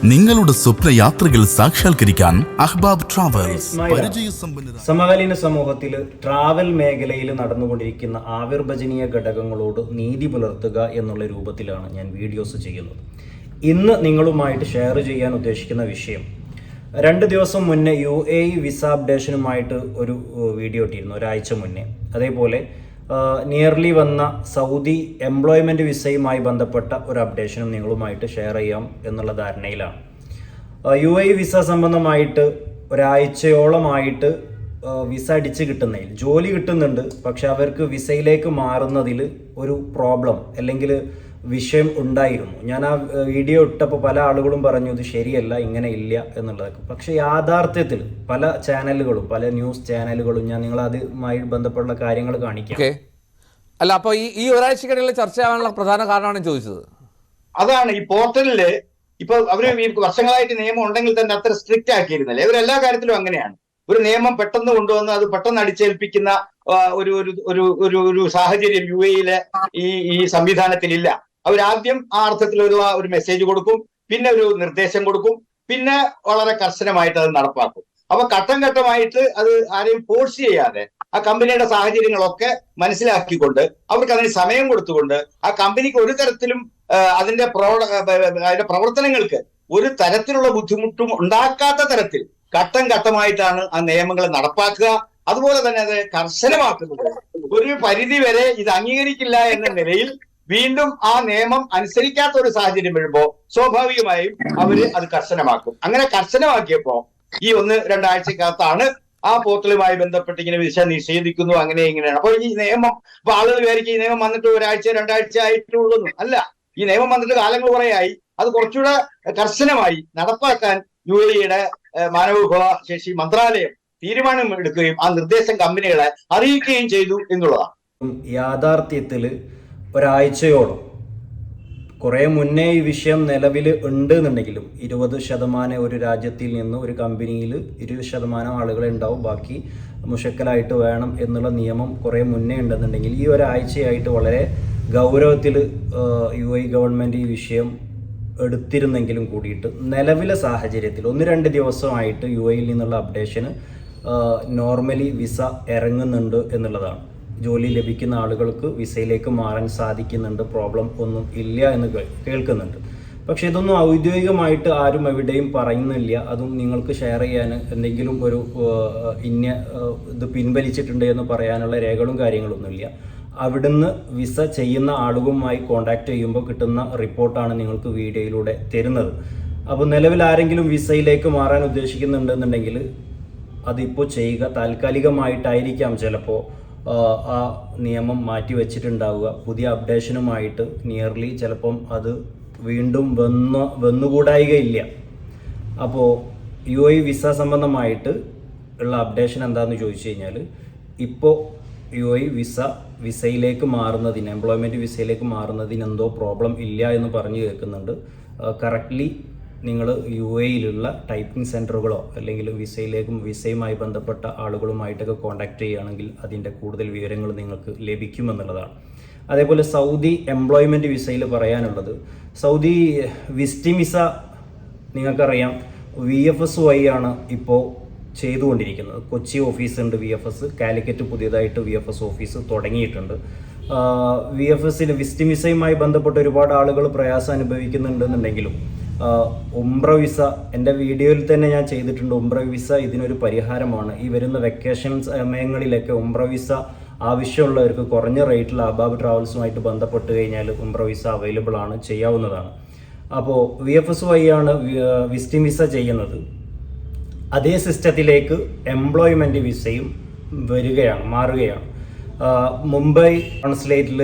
നിങ്ങളുടെ സ്വപ്ന യാത്രകൾ സാക്ഷാത്കരിക്കാൻ അഹ്ബാബ് ട്രാവൽസ്. സമകാലീന സമൂഹത്തിൽ ട്രാവൽ മേഖലയിൽ നടന്നുകൊണ്ടിരിക്കുന്ന ആവിർഭജനീയ ഘടകങ്ങളോട് നീതി പുലർത്തുക എന്നുള്ള രൂപത്തിലാണ് ഞാൻ വീഡിയോസ് ചെയ്യുന്നത്. ഇന്ന് നിങ്ങളുമായിട്ട് ഷെയർ ചെയ്യാൻ ഉദ്ദേശിക്കുന്ന വിഷയം, 2 ദിവസം മുന്നേ UAE വിസ അപ്ഡേഷനുമായിട്ട് ഒരു വീഡിയോ ഇട്ടിരുന്നു, ഒരാഴ്ച മുന്നേ. അതേപോലെ നിയർലി വന്ന സൗദി എംപ്ലോയ്മെൻറ്റ് വിസയുമായി ബന്ധപ്പെട്ട ഒരു അപ്ഡേഷനും നിങ്ങളുമായിട്ട് ഷെയർ ചെയ്യാം എന്നുള്ള ധാരണയിലാണ്. UAE വിസ സംബന്ധമായിട്ട് ഒരാഴ്ചയോളമായിട്ട് വിസ അടിച്ച് കിട്ടുന്നതിൽ, ജോലി കിട്ടുന്നുണ്ട്, പക്ഷെ അവർക്ക് വിസയിലേക്ക് മാറുന്നതിൽ ഒരു പ്രോബ്ലം അല്ലെങ്കിൽ വിഷയം ഉണ്ടായിരുന്നു. ഞാൻ ആ വീഡിയോ ഇട്ടപ്പോൾ പല ആളുകളും പറഞ്ഞു ഇത് ശരിയല്ല, ഇങ്ങനെ ഇല്ല എന്നുള്ളതൊക്കെ. പക്ഷെ യാഥാർത്ഥ്യത്തിൽ പല ചാനലുകളും, പല ന്യൂസ് ചാനലുകളും, ഞാൻ നിങ്ങളതുമായി ബന്ധപ്പെട്ടുള്ള കാര്യങ്ങൾ കാണിക്കാം. അല്ല, അപ്പൊ ഈ ഒരാഴ്ചക്കിടയിൽ ചർച്ചയാവാനുള്ള പ്രധാന കാരണമാണ് ചോദിച്ചത്. അതാണ് ഈ പോർട്ടലില് ഇപ്പൊ അവര് വർഷങ്ങളായിട്ട് നിയമം ഉണ്ടെങ്കിൽ തന്നെ അത്ര സ്ട്രിക്റ്റ് ആക്കിയിരുന്നില്ല. ഇവരെല്ലാ കാര്യത്തിലും അങ്ങനെയാണ്. ഒരു നിയമം പെട്ടെന്ന് കൊണ്ടുവന്ന് അത് പെട്ടെന്ന് അടിച്ചേൽപ്പിക്കുന്ന ഒരു സാഹചര്യം UAE-യിലെ ഈ സംവിധാനത്തിലില്ല. അവരാദ്യം ആ അർത്ഥത്തിലുള്ള ഒരു മെസ്സേജ് കൊടുക്കും, പിന്നെ ഒരു നിർദ്ദേശം കൊടുക്കും, പിന്നെ വളരെ കർശനമായിട്ട് അത് നടപ്പാക്കും. അപ്പൊ ഘട്ടം ഘട്ടമായിട്ട് അത് ആരെയും ഫോഴ്സ് ചെയ്യാതെ ആ കമ്പനിയുടെ സാഹചര്യങ്ങളൊക്കെ മനസ്സിലാക്കിക്കൊണ്ട് അവർക്ക് അതിന് സമയം കൊടുത്തുകൊണ്ട് ആ കമ്പനിക്ക് ഒരു തരത്തിലും അതിന്റെ പ്രവർത്തനങ്ങൾക്ക് ഒരു തരത്തിലുള്ള ബുദ്ധിമുട്ടും ഉണ്ടാക്കാത്ത തരത്തിൽ ഘട്ടം ഘട്ടമായിട്ടാണ് ആ നിയമങ്ങൾ നടപ്പാക്കുക. അതുപോലെ തന്നെ അത് കർശനമാക്കുന്നത്. ഒരു പരിധി വരെ ഇത് അംഗീകരിക്കില്ല എന്ന നിലയിൽ വീണ്ടും ആ നിയമം അനുസരിക്കാത്ത ഒരു സാഹചര്യം വരുമ്പോൾ സ്വാഭാവികമായും അവര് അത് കർശനമാക്കും. അങ്ങനെ കർശനമാക്കിയപ്പോ ഈ 1-2 ആഴ്ചക്കകത്താണ് ആ പോർട്ടലുമായി ബന്ധപ്പെട്ട് ഇങ്ങനെ വിസ നിഷേധിക്കുന്നു, അങ്ങനെ ഇങ്ങനെയാണ്. അപ്പൊ ഈ നിയമം, ഇപ്പൊ ആളുകൾ വിചാരിക്കും ഈ നിയമം വന്നിട്ട് 1-2 ആഴ്ച ആയിട്ടുള്ളൂ. അല്ല, ഈ നിയമം വന്നിട്ട് കാലങ്ങൾ കുറേയായി. അത് കുറച്ചുകൂടെ കർശനമായി നടപ്പാക്കാൻ UAE-യുടെ മാനവവിഭവ ശേഷി മന്ത്രാലയം തീരുമാനം എടുക്കുകയും ആ നിർദ്ദേശം കമ്പനികളെ അറിയിക്കുകയും ചെയ്തു എന്നുള്ളതാണ്. യാഥാർത്ഥ്യത്തിൽ ഒരാഴ്ചയോളം, കുറേ മുന്നേ ഈ വിഷയം നിലവിൽ ഉണ്ട് എന്നുണ്ടെങ്കിലും 20% ഒരു രാജ്യത്തിൽ നിന്ന് ഒരു കമ്പനിയിൽ 20% ആളുകളെ ഉണ്ടാവും, ബാക്കി മുഷക്കലായിട്ട് വേണം എന്നുള്ള നിയമം കുറേ മുന്നേ ഉണ്ടെന്നുണ്ടെങ്കിൽ ഈ ഒരാഴ്ചയായിട്ട് വളരെ ഗൗരവത്തിൽ UAE ഗവൺമെൻറ് ഈ വിഷയം എടുത്തിരുന്നെങ്കിലും കൂടിയിട്ട് നിലവിലെ സാഹചര്യത്തിൽ 1-2 ദിവസമായിട്ട് UAE-യിൽ നിന്നുള്ള അപ്ഡേഷന് നോർമലി വിസ ഇറങ്ങുന്നുണ്ട് എന്നുള്ളതാണ്. ജോലി ലഭിക്കുന്ന ആളുകൾക്ക് വിസയിലേക്ക് മാറാൻ സാധിക്കുന്നുണ്ട്, പ്രോബ്ലം ഒന്നും ഇല്ല എന്ന് കേൾക്കുന്നുണ്ട്. പക്ഷെ ഇതൊന്നും ഔദ്യോഗികമായിട്ട് ആരും എവിടെയും പറയുന്നില്ല. അതും നിങ്ങൾക്ക് ഷെയർ ചെയ്യാൻ എന്തെങ്കിലും ഒരു ഇത് പിൻവലിച്ചിട്ടുണ്ട് എന്ന് പറയാനുള്ള രേഖകളും കാര്യങ്ങളൊന്നുമില്ല. അവിടുന്ന് വിസ ചെയ്യുന്ന ആളുകളുമായി കോണ്ടാക്ട് ചെയ്യുമ്പോൾ കിട്ടുന്ന റിപ്പോർട്ടാണ് നിങ്ങൾക്ക് വീഡിയോയിലൂടെ തരുന്നത്. അപ്പോൾ നിലവിൽ ആരെങ്കിലും വിസയിലേക്ക് മാറാൻ ഉദ്ദേശിക്കുന്നുണ്ടെന്നുണ്ടെങ്കിൽ അതിപ്പോൾ ചെയ്യുക. താൽക്കാലികമായിട്ടായിരിക്കാം ചിലപ്പോൾ ആ നിയമം മാറ്റി വെച്ചിട്ടുണ്ടാവുക. പുതിയ അപ്ഡേഷനുമായിട്ട് നിയർലി ചിലപ്പം അത് വീണ്ടും വന്നുകൂടായികയില്ല. അപ്പോൾ UAE വിസ സംബന്ധമായിട്ട് ഉള്ള അപ്ഡേഷൻ എന്താണെന്ന് ചോദിച്ചു കഴിഞ്ഞാൽ, ഇപ്പോൾ UAE വിസയിലേക്ക് മാറുന്നതിന്, എംപ്ലോയ്മെൻറ്റ് വിസയിലേക്ക് മാറുന്നതിന് എന്തോ പ്രോബ്ലം ഇല്ല എന്ന് പറഞ്ഞു കേൾക്കുന്നുണ്ട്. കറക്റ്റ്ലി നിങ്ങൾ UAE-യിലുള്ള ടൈപ്പിംഗ് സെൻറ്ററുകളോ അല്ലെങ്കിൽ വിസയുമായി ബന്ധപ്പെട്ട ആളുകളുമായിട്ടൊക്കെ കോൺടാക്ട് ചെയ്യുകയാണെങ്കിൽ അതിൻ്റെ കൂടുതൽ വിവരങ്ങൾ നിങ്ങൾക്ക് ലഭിക്കുമെന്നുള്ളതാണ്. അതേപോലെ സൗദി എംപ്ലോയ്മെൻറ്റ് വിസയിൽ പറയാനുള്ളത്, സൗദി വിസിറ്റിംഗ് വിസ നിങ്ങൾക്കറിയാം VFS വഴിയാണ് ഇപ്പോൾ ചെയ്തുകൊണ്ടിരിക്കുന്നത്. കൊച്ചി ഓഫീസുണ്ട് VFS, കാലിക്കറ്റ് പുതിയതായിട്ട് VFS ഓഫീസ് തുടങ്ങിയിട്ടുണ്ട്. VFS-ന് വിസിറ്റിംഗ് വിസയുമായി ബന്ധപ്പെട്ട് ഒരുപാട് ആളുകൾ പ്രയാസം അനുഭവിക്കുന്നുണ്ടെന്നുണ്ടെങ്കിലും ഉംറ വിസ, എൻ്റെ വീഡിയോയിൽ തന്നെ ഞാൻ ചെയ്തിട്ടുണ്ട്. ഉംറ വിസ ഇതിനൊരു പരിഹാരമാണ്. ഈ വരുന്ന വെക്കേഷൻ സമയങ്ങളിലൊക്കെ ഉംറ വിസ ആവശ്യമുള്ളവർക്ക് കുറഞ്ഞ റേറ്റിൽ അഹ്ബാബ് ട്രാവൽസുമായിട്ട് ബന്ധപ്പെട്ട് കഴിഞ്ഞാൽ ഉംറ വിസ അവൈലബിൾ ആണ്, ചെയ്യാവുന്നതാണ്. അപ്പോൾ VFS വഴിയാണ് വിസിറ്റിംഗ് വിസ ചെയ്യുന്നത്. അതേ സിസ്റ്റത്തിലേക്ക് എംപ്ലോയ്മെൻറ്റ് വിസയും മാറുകയാണ്. മുംബൈ കോൺസുലേറ്റിൽ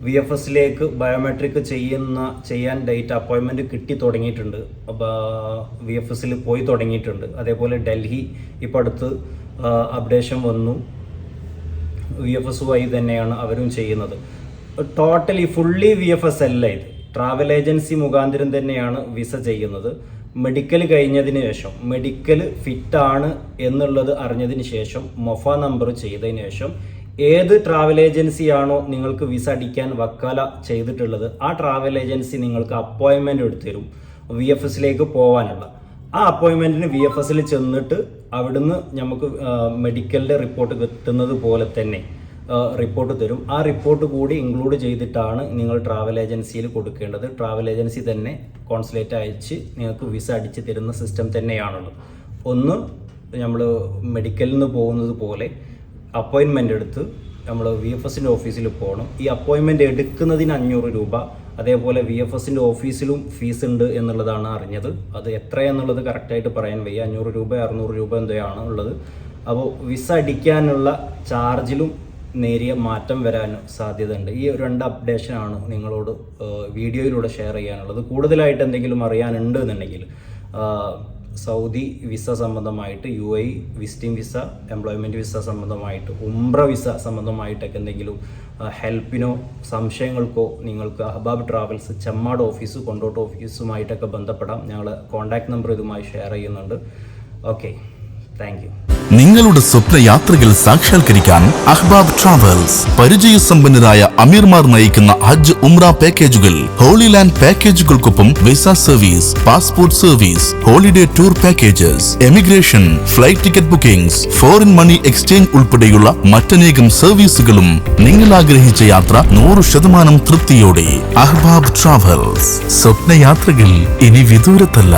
VFS-ലേക്ക് ബയോമെട്രിക് ചെയ്യാൻ ഡേറ്റ് അപ്പോയിൻമെൻറ്റ് കിട്ടി തുടങ്ങിയിട്ടുണ്ട്. VFS-ൽ പോയി തുടങ്ങിയിട്ടുണ്ട്. അതേപോലെ ഡൽഹി ഇപ്പോൾ അടുത്ത് അപ്ഡേഷൻ വന്നു, VFS വഴി തന്നെയാണ് അവരും ചെയ്യുന്നത്. ടോട്ടലി ഫുള്ളി VFS അല്ല ഇത്, ട്രാവൽ ഏജൻസി മുഖാന്തരം തന്നെയാണ് വിസ ചെയ്യുന്നത്. മെഡിക്കൽ കഴിഞ്ഞതിന് ശേഷം, മെഡിക്കൽ ഫിറ്റാണ് എന്നുള്ളത് അറിഞ്ഞതിന് ശേഷം, മൊഫ നമ്പർ ചെയ്തതിന് ശേഷം ഏത് ട്രാവൽ ഏജൻസിയാണോ നിങ്ങൾക്ക് വിസ അടിക്കാൻ വക്കാല ചെയ്തിട്ടുള്ളത് ആ ട്രാവൽ ഏജൻസി നിങ്ങൾക്ക് അപ്പോയിൻമെൻ്റ് എടുത്തു തരും. VFSലേക്ക് പോകാനുള്ള. ആ അപ്പോയിൻമെൻറ്റിന് VFSൽ ചെന്നിട്ട് അവിടുന്ന് നമുക്ക് മെഡിക്കലിൻ്റെ റിപ്പോർട്ട് കിട്ടുന്നത് പോലെ തന്നെ റിപ്പോർട്ട് തരും. ആ റിപ്പോർട്ട് കൂടി ഇൻക്ലൂഡ് ചെയ്തിട്ടാണ് നിങ്ങൾ ട്രാവൽ ഏജൻസിയിൽ കൊടുക്കേണ്ടത്. ട്രാവൽ ഏജൻസി തന്നെ കോൺസുലേറ്റ് അയച്ച് നിങ്ങൾക്ക് വിസ അടിച്ച് തരുന്ന സിസ്റ്റം തന്നെയാണുള്ളത്. ഒന്ന് നമ്മൾ മെഡിക്കലിൽ നിന്ന് പോകുന്നത് പോലെ അപ്പോയിൻമെൻ്റ് എടുത്ത് നമ്മൾ VFSൻ്റെ ഓഫീസിൽ പോകണം. ഈ അപ്പോയിൻമെൻ്റ് എടുക്കുന്നതിന് 500 രൂപ, അതേപോലെ VFSൻ്റെ ഓഫീസിലും ഫീസ് ഉണ്ട് എന്നുള്ളതാണ് അറിഞ്ഞത്. അത് എത്രയാണെന്നുള്ളത് കറക്റ്റായിട്ട് പറയാൻ വയ്യ. 500 രൂപ 600 രൂപ എന്തൊക്കെയാണ് ഉള്ളത്. അപ്പോൾ വിസ അടിക്കാനുള്ള ചാർജിലും നേരിയ മാറ്റം വരാൻ സാധ്യതയുണ്ട്. ഈ 2 അപ്ഡേഷനാണ് നിങ്ങളോട് വീഡിയോയിലൂടെ ഷെയർ ചെയ്യാനുള്ളത്. കൂടുതലായിട്ട് എന്തെങ്കിലും അറിയാനുണ്ട് എന്നുണ്ടെങ്കിൽ സൗദി വിസ സംബന്ധമായിട്ട്, UAE visiting visa, employment visa സംബന്ധമായിട്ട്, ഉംറ വിസ സംബന്ധമായിട്ടൊക്കെ എന്തെങ്കിലും ഹെൽപ്പിനോ സംശയങ്ങൾക്കോ നിങ്ങൾക്ക് അഹ്ബാബ് ട്രാവൽസ് ചെമ്മാട് ഓഫീസ്, കൊണ്ടോട്ട് ഓഫീസുമായിട്ടൊക്കെ ബന്ധപ്പെടാം. ഞങ്ങൾ കോൺടാക്ട് നമ്പർ ഇതുമായി ഷെയർ ചെയ്യുന്നുണ്ട്. Okay, thank you. നിങ്ങളുടെ സ്വപ്ന യാത്രകൾ സാക്ഷാത്കരിക്കാൻ അഹ്ബാബ് ട്രാവൽസ് പരിചയസമ്പന്നരായ അമീർമാർ നയിക്കുന്ന ഹജ്ജ് ഉംറ പാക്കേജുകൾ, ഹോളി ലാൻഡ് പാക്കേജുകൾക്കൊപ്പം visa service, passport service, holiday tour packages, emigration, flight ticket bookings, foreign money exchange ഉൾപ്പെടെയുള്ള മറ്റനേകം സർവീസുകളും നിങ്ങൾ ആഗ്രഹിച്ച യാത്ര 100% തൃപ്തിയോടെ. അഹ്ബാബ് ട്രാവൽസ്, സ്വപ്നയാത്രകൾ ഇനി വിദൂരത്തല്ല.